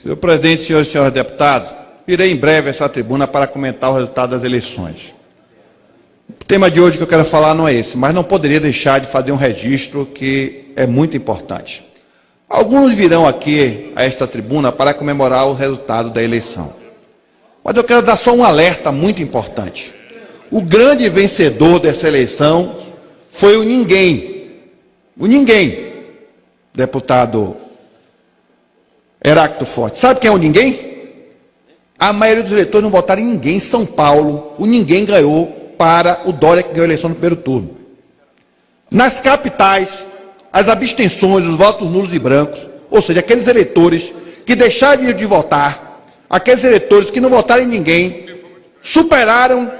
Senhor presidente, senhores e senhoras deputados, virei em breve essa tribuna para comentar o resultado das eleições. O tema de hoje que eu quero falar não é esse, mas não poderia deixar de fazer um registro que é muito importante. Alguns virão aqui a esta tribuna para comemorar o resultado da eleição. Mas eu quero dar só um alerta muito importante. O grande vencedor dessa eleição foi o ninguém. O ninguém, deputado Heráclito Forte. Sabe quem é o ninguém? A maioria dos eleitores não votaram em ninguém. Em São Paulo, o ninguém ganhou para o Dória, que ganhou a eleição no primeiro turno. Nas capitais, as abstenções, os votos nulos e brancos, ou seja, aqueles eleitores que deixaram de votar, aqueles eleitores que não votaram em ninguém, superaram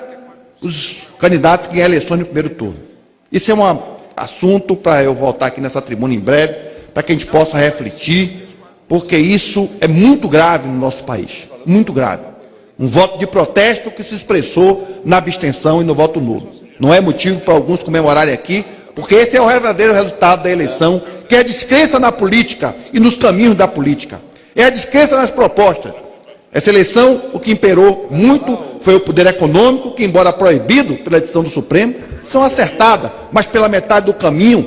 os candidatos que ganharam a eleição no primeiro turno. Isso é um assunto para eu voltar aqui nessa tribuna em breve, para que a gente possa refletir, porque isso é muito grave no nosso país, muito grave. Um voto de protesto que se expressou na abstenção e no voto nulo. Não é motivo para alguns comemorarem aqui, porque esse é o verdadeiro resultado da eleição, que é a descrença na política e nos caminhos da política. É a descrença nas propostas. Essa eleição, o que imperou muito foi o poder econômico, que, embora proibido pela decisão do Supremo, são acertadas, mas pela metade do caminho,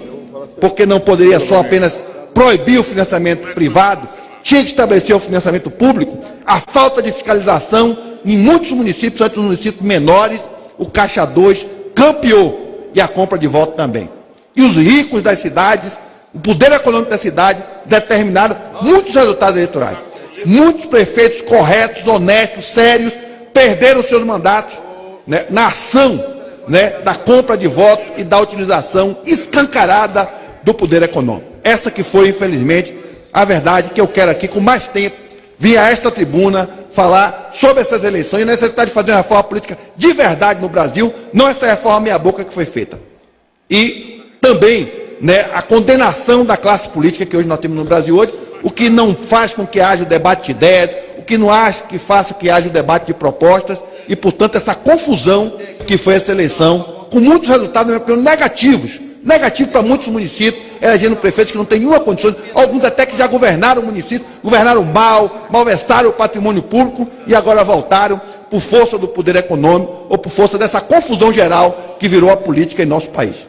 porque não poderia só apenas proibir o financiamento privado, tinha que estabelecer o financiamento público. A falta de fiscalização em muitos municípios, outros municípios menores, o Caixa 2 campeou, e a compra de voto também. E os ricos das cidades, o poder econômico da cidade, determinaram muitos resultados eleitorais. Muitos prefeitos corretos, honestos, sérios, perderam seus mandatos, né, na ação, né, da compra de voto e da utilização escancarada do poder econômico. Essa que foi, infelizmente, a verdade que eu quero aqui, com mais tempo, vir a esta tribuna falar sobre essas eleições e a necessidade de fazer uma reforma política de verdade no Brasil, não essa reforma meia-boca que foi feita. E também, né, a condenação da classe política que hoje nós temos no Brasil hoje, o que não faz com que haja o debate de ideias, o que não acha que faça que haja o debate de propostas, e, portanto, essa confusão que foi essa eleição, com muitos resultados, na minha opinião, negativos para muitos municípios, elegendo prefeitos que não têm nenhuma condição, alguns até que já governaram o município, governaram mal, malversaram o patrimônio público e agora voltaram por força do poder econômico ou por força dessa confusão geral que virou a política em nosso país.